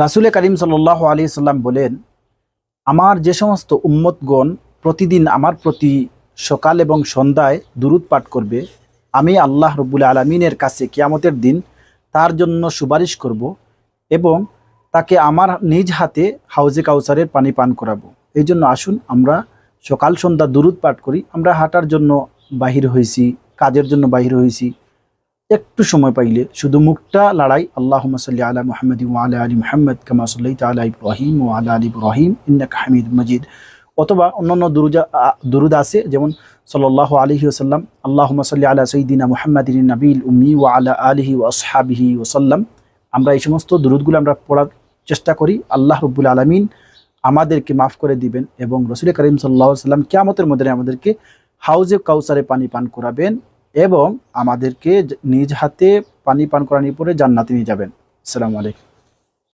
রাসূল করিম সাল্লাল্লাহু আলাইহি সাল্লাম বলেন, আমার যে সমস্ত উম্মতগণ প্রতিদিন আমার প্রতি সকাল এবং সন্ধ্যায় দুরূদ পাঠ করবে, আমি আল্লাহ রব্বুল আলামিনের কাছে কিয়ামতের দিন তার জন্য সুপারিশ করব এবং তাকে আমার নিজ হাতে হাউজে কাউসারের পানি পান করাবো। এই জন্য আসুন আমরা সকাল সন্ধ্যা দুরূদ পাঠ করি। আমরা হাঁটার জন্য বাহির হয়েছি, কাজের জন্য বাহির হয়েছি, একটু সময় পাইলে শুধু মুখটা লড়াই, আল্লাহুম্মা সাল্লি আলা মুহাম্মাদি ওয়া আলা আলি মুহাম্মাদ কামা সাল্লাইতা আলা ইব্রাহিম ওয়া আলা আলি ইব্রাহিম ইন্নাকা হামিদুম মাজিদ। অথবা অন্যান্য দুরুদ আছে, যেমন সাল্লাল্লাহু আলাইহি ওয়াসাল্লাম, আল্লাহুম্মা সাল্লি আলা সাইয়্যিদিনা মুহাম্মাদিন নাবিয়িল উম্মি ওয়া আলা আলিহি ওয়া আসহাবিহি ওয়াসাল্লাম। আমরা এই সমস্ত দুরুদগুলো আমরা পড়ার চেষ্টা করি। আল্লাহ রাব্বুল আলামিন আমাদেরকে মাফ করে দিবেন এবং রাসূল করিম সাল্লাল্লাহু আলাইহি ওয়াসাল্লাম কিয়ামতের ময়দানে আমাদেরকে হাউজে কাউসারে পানি পান করাবেন এবং আমাদেরকে নিজ হাতে পানি পান করানোর পরে জান্নাতে নিয়ে যাবেন। আসসালামু আলাইকুম।